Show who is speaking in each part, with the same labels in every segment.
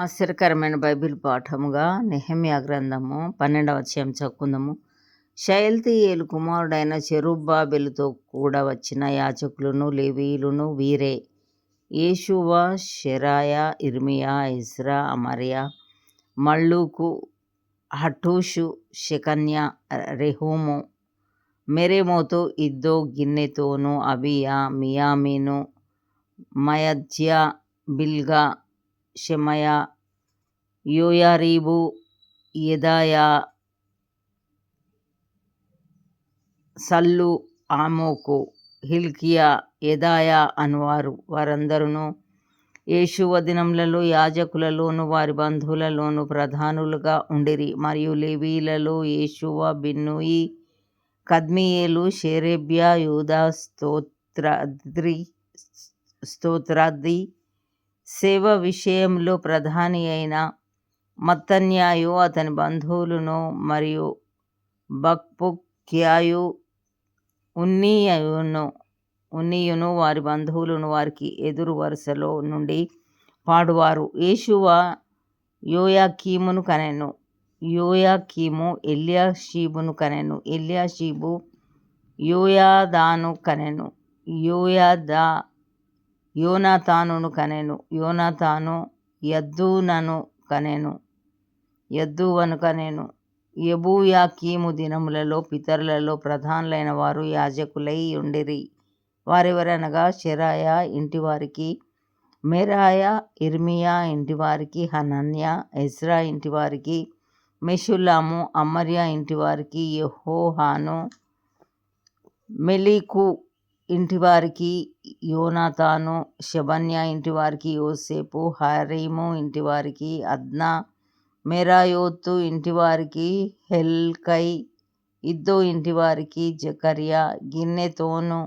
Speaker 1: ఆశ్చర్యకరమైన బైబిల్ పాఠముగా నెహెమ్యా గ్రంథము 12వ అధ్యాయం చదువుకుందాము. షయల్తీయేలు కుమారుడైన చెరుబ్బాబెలుతో కూడా వచ్చిన యాజకులను లేవీయులను వీరే: యేషూవ, షెరాయా, ఇర్మియా, ఇజ్రా, Amariah, మల్లూకు, హట్టూషు, షెకన్యా, రెహూము, Meremoth, ఇద్దో, గిన్నెతోను, అబియా, మియామీను, మయజ్యా, బిల్గా, Shemaiah, యోయారీబు, Jedaiah, సల్లు, ఆమోకు, Hilkiah, Jedaiah అనువారు. వారందరూ యేషూవ దినములలో యాజకులలోను వారి బంధువులలోను ప్రధానులుగా ఉండిరి. మరియు లేవీయులలో యేషూవ, బిన్నూయి, కద్మీయేలు, షేరేబ్యా, యూదా, స్తోత్రాది, సేవ విషయంలో ప్రధాని అయిన మత్తన్యాయు అతని బంధువులను, మరియు బక్బుక్యాయు, ఉన్నీయును వారి బంధువులను వారికి ఎదురు వరుసలో నుండి పాడువారు. యేషూవ యోయాకీమును కనెను. యోయాకీము ఎల్యాషీబును కనెను. ఎల్యాషీబు యోయాదాను కనెను. యోనాతానును కనెను. యోనాతాను యద్దూవను కనెను. యెబూయాకీము దినములలో పితరులలో ప్రధానులైన వారు యాజకులై ఉండిరి. వారెవరనగా షెరాయా ఇంటివారికి మెరాయా, ఇర్మియా ఇంటివారికి హనన్యా, ఎజ్రా ఇంటివారికి మెషుల్లాము, అమర్యా ఇంటివారికి యెహోహాను, మెలీకు ఇంటివారికి యోనాతాను, షెబన్యా ఇంటివారికి యోసేపు, హరీము ఇంటివారికి అద్నా, మెరాయోతు ఇంటివారికి హెల్కై, ఇద్దో ఇంటివారికి జకర్యా, గిన్నెతోను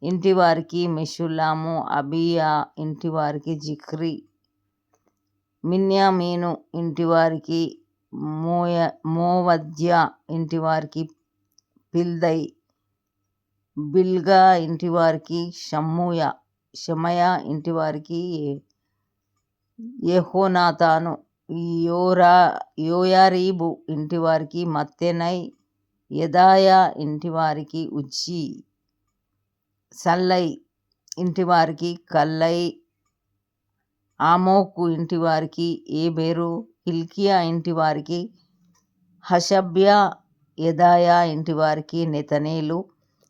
Speaker 1: ఇంటివారికి మెషుల్లాము, అబీయా ఇంటివారికి జిక్రీ, Miniamin ఇంటివారికి మోవద్యా ఇంటివారికి పిల్దై, బిల్గా ఇంటివారికి షమయా ఇంటివారికి యెహోనాతాను, యోయారీబు ఇంటివారికి మత్తెనై, Jedaiah ఇంటివారికి Uzzi, సల్లై ఇంటివారికి కల్లై, ఆమోకు ఇంటివారికి ఏబెరు, Hilkiah ఇంటివారికి హషబ్యా, Jedaiah ఇంటివారికి నెతనేలు.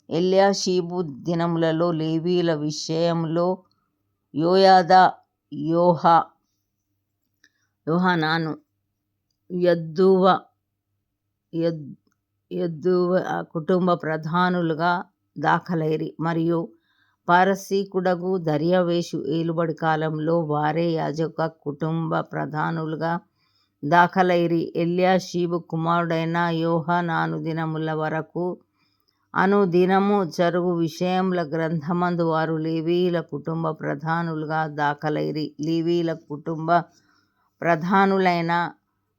Speaker 1: Eliashib దినములలో లేవీయుల విషయంలో యోయాదా, యోహానాను, యద్దూవ కుటుంబ ప్రధానులుగా దాఖలైరి. మరియు పారసీకుడగు దర్యావేషు ఏలుబడి కాలంలో వారే యాజక కుటుంబ ప్రధానులుగా దాఖలైరి. ఎల్యాషీబు కుమారుడైన యోహానాను దినముల వరకు అనుదినము జరుగు విషయముల గ్రంథమందు వారు లేవీయుల కుటుంబ ప్రధానులుగా దాఖలైరి. లేవీయుల కుటుంబ ప్రధానులైన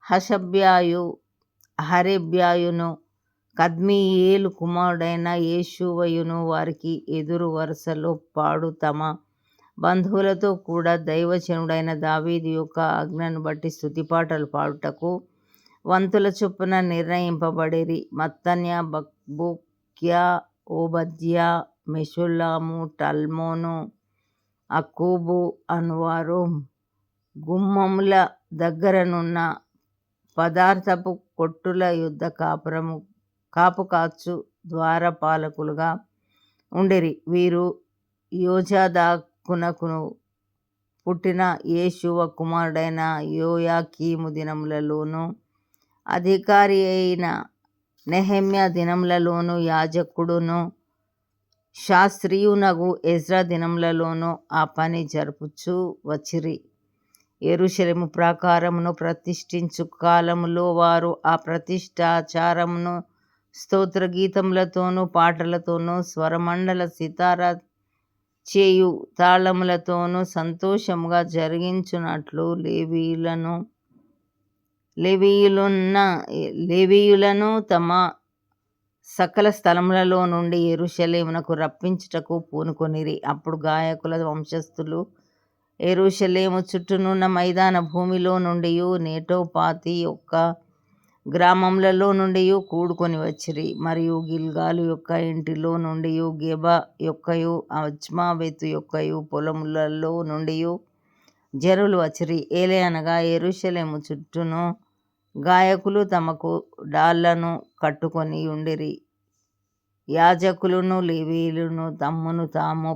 Speaker 1: హషబ్యాయు, హరేబ్యాయును, కద్మీయేలు కుమారుడైన యేషూవయును వారికి ఎదురు వరుసలో పాడు తమ బంధువులతో కూడా దైవజనుడైన దావీదు యొక్క ఆజ్ఞను బట్టి స్తుతిపాటలు పాడుటకు వంతుల చొప్పున నిర్ణయింపబడిరి. మత్తన్యా, బక్బుక్యా, ఓబద్యా, మెషుల్లాము, టల్మోను, అక్కూబు అనువారు గుమ్మముల దగ్గరనున్న పదార్థపు కొట్టుల యుద్ధ కాపు కాచు ద్వారపాలకులుగా ఉండిరి. వీరు యోజాదాకునకు పుట్టిన యేషూవ కుమారుడైన యోయాకీము దినములలోను, అధికారి అయిన నెహెమ్యా దినములలోను, యాజకుడును శాస్త్రియునగు ఎజ్రా దినములలోను ఆ పని జరుపుచూ వచ్చిరి. యెరూషలేము ప్రాకారమును ప్రతిష్ఠించు కాలములో వారు ఆ ప్రతిష్ఠాచారమును స్తోత్రగీతములతోనూ పాటలతోనూ స్వరమండల సితారా చేయు తాళములతోనూ సంతోషముగా జరిగించున్నట్లు లేవీయులను తమ సకల స్థలములలో నుండి యెరూషలేమునకు రప్పించుటకు పూనుకొనిరి. అప్పుడు గాయకుల వంశస్థులు యెరూషలేము చుట్టూనున్న మైదాన భూమిలో నుండి నేటోపాతి యొక్క గ్రామములలో నుండి కూడుకొని వచ్చిరి. మరియు గిల్గాలు యొక్క ఇంటిలో నుండి గెబా యొక్కయు అజ్మావెతు యొక్కయు పొలములలో నుండి జనులు వచ్చిరి. ఏలయనగా యెరూషలేము చుట్టూను గాయకులు తమకు డాళ్లను కట్టుకొని ఉండిరి. యాజకులను లేవీయులను తమ్మును తాము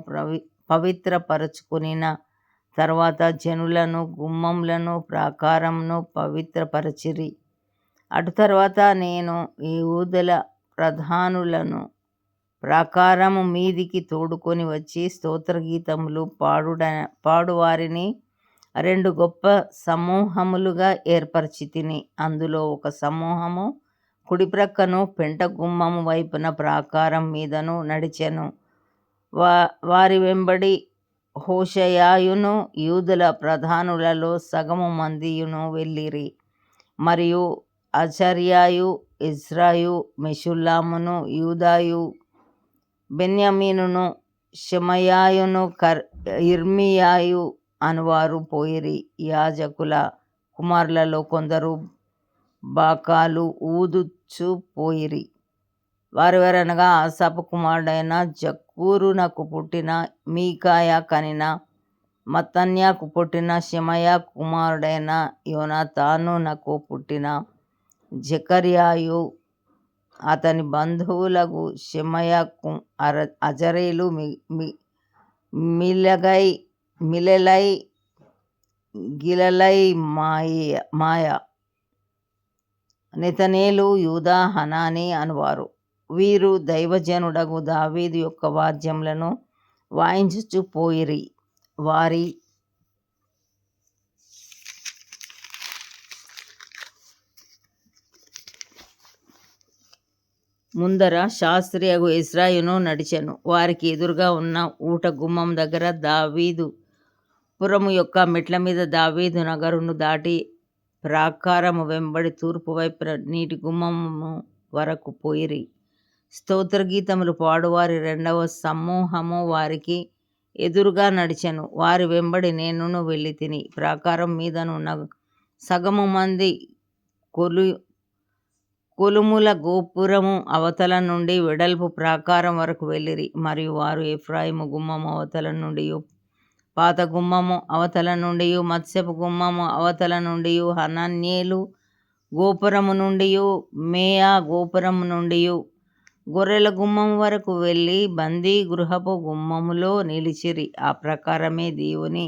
Speaker 1: పవిత్రపరచుకొనిన తర్వాత జనులను గుమ్మములను ప్రాకారమును పవిత్రపరచిరి. అటు తర్వాత నేను యూదుల ప్రధానులను ప్రాకారము మీదికి తోడుకొని వచ్చి స్తోత్రగీతములు పాడువారిని 2 గొప్ప సమూహములుగా ఏర్పరచితిని. అందులో ఒక సమూహము కుడి ప్రక్కను పెంట గుమ్మము వైపున ప్రాకారం మీదను నడిచెను. వారి వెంబడి హోషయాయును యూదుల ప్రధానులలో సగము మందియును వెళ్ళిరి. మరియు అజర్యాయు, ఇజ్రాయు, మెషుల్లామును, యూదాయు, బెన్యామీనును, షెమయాయును, ఇర్మియాయు అనువారు పోయిరి. యాజకుల కుమారులలో కొందరు బాకాలు ఊదుచు పోయిరి. వారెవరనగా ఆసాపు కుమారుడైన జక్కూరునకు పుట్టిన మీకాయ కనిన మత్తన్యాకు పుట్టిన షెమయా కుమారుడైన యోనాతానునకు పుట్టిన జెకర్యాయు, అతని బంధువులకు షెమయా, అజరేలు, మిలెలై, గిలలై, మాయ, నెతనేలు, యూదా, హనాని అనువారు. వీరు దైవజనుడగు దావీదు యొక్క వాద్యములను వాయించుచు పోయిరి. వారి ముందర శాస్త్రియగు ఇజ్రాయును నడిచెను. వారికి ఎదురుగా ఉన్న ఊట గుమ్మం దగ్గర దావీదు పురము యొక్క మెట్ల మీద దావీదు నగరును దాటి ప్రాకారము వెంబడి తూర్పు వైపున నీటి గుమ్మము వరకు పోయిరి. స్తోత్రగీతములు పాడువారి 2వ సమూహము వారికి ఎదురుగా నడిచెను. వారి వెంబడి నేనును వెళ్ళి తిని ప్రాకారం మీదనున్న సగము మంది కొలుముల గోపురము అవతల నుండి వెడల్పు ప్రాకారం వరకు వెళ్ళిరి. మరియు వారు ఎఫ్రాయిము గుమ్మము అవతల నుండి, పాత గుమ్మము అవతల నుండి, మత్స్యపు గుమ్మము అవతల నుండి, హనన్యేలు గోపురము నుండి, మేయా గోపురము నుండి గొర్రెల గుమ్మము వరకు వెళ్ళి బందీ గృహపు గుమ్మములో నిలిచిరి. ఆ ప్రకారమే దేవుని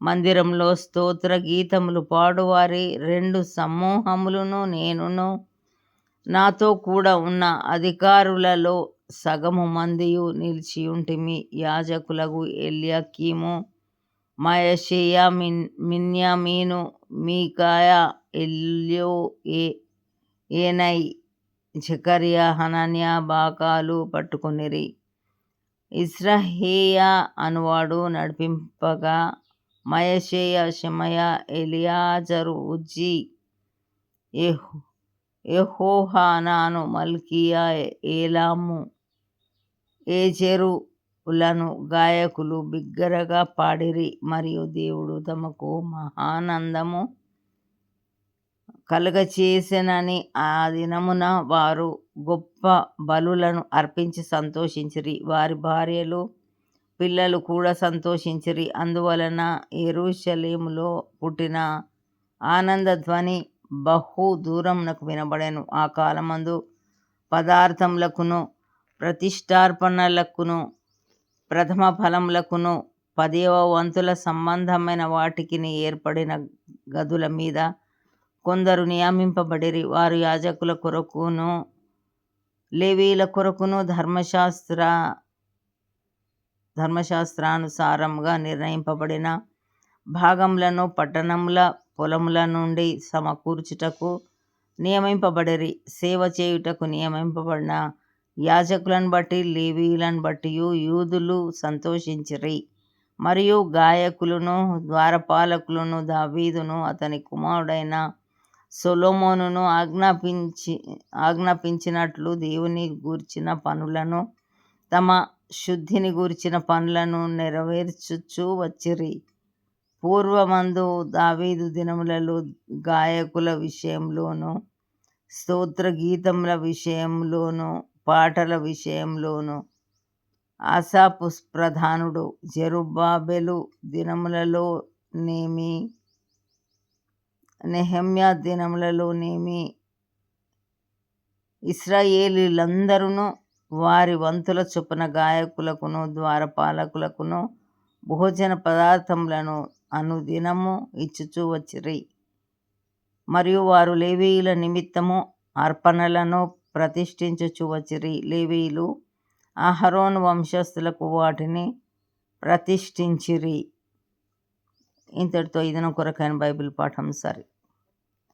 Speaker 1: మందిరంలో స్తోత్ర గీతములు పాడువారి 2 సమూహములను నేనును నాతో కూడా ఉన్న అధికారులలో సగము మందియు నిలిచియుంటిమి. యాజకులకు ఎల్యాకీము, మయషేయా, మిన్యామీను, మీకాయ, ఏనై, జెకర్యా, హనన్యా బాకాలు పట్టుకొనిరి. ఇజ్రహేయ అనువాడు నడిపింపగా మయషేయ, షెమయా, ఎలియాజరు, ఉజ్జీ, యెహోహానాను, మల్కీయా, ఏలాము, ఏజెరులను గాయకులు బిగ్గరగా పాడిరి. మరియు దేవుడు తమకు మహానందము కలుగచేసెనని ఆ దినమున వారు గొప్ప బలులను అర్పించి సంతోషించిరి. వారి భార్యలు పిల్లలు కూడా సంతోషించిరి. అందువలన యెరూషలేములో పుట్టిన ఆనంద ధ్వని బహు దూరమునకు వినబడెను. ఆ కాలమందు పదార్థములకును, ప్రతిష్ఠార్పణలకును, ప్రథమ ఫలములకును, 10వ వంతుల సంబంధమైన వాటికి ఏర్పడిన గదుల మీద కొందరు నియమింపబడిరి. వారు యాజకుల కొరకును లేవీయుల కొరకును ధర్మశాస్త్రానుసారముగా నిర్ణయింపబడిన భాగములను పట్టణముల పొలముల నుండి సమకూర్చుటకు నియమింపబడిరి. సేవ చేయుటకు నియమింపబడిన యాజకులను బట్టి లేవీయులను బట్టి యూదులు సంతోషించిరి. మరియు గాయకులను, ద్వారపాలకులను దావీదును అతని కుమారుడైన సొలొమోనును ఆజ్ఞాపించినట్లు దేవుని గూర్చిన పనులను, తమ శుద్ధిని గూర్చిన పనులను నెరవేర్చుచూ వచ్చిరి. పూర్వమందు దావీదు దినములలో గాయకుల విషయంలోను, స్తోత్ర గీతముల విషయంలోను, పాటల విషయంలోను ఆసాపు ప్రధానుడు, జెరుబ్బాబెలు దినములలోనేమి, నెహెమ్యా దినములలోనేమి ఇశ్రాయేలీయులందరూ వారి వంతుల చొప్పున గాయకులకును ద్వారపాలకులకును భోజన పదార్థములను అనుదినము ఇచ్చుచూ వచ్చిరి. మరియు వారు లేవీయుల నిమిత్తము అర్పణలను ప్రతిష్ఠించుచూ వచ్చిరి. లేవీయులు అహరోను వంశస్థులకు వాటిని ప్రతిష్ఠించిరి. ఇంతటితో ఇది కొరకైన బైబిల్ పాఠం సరి.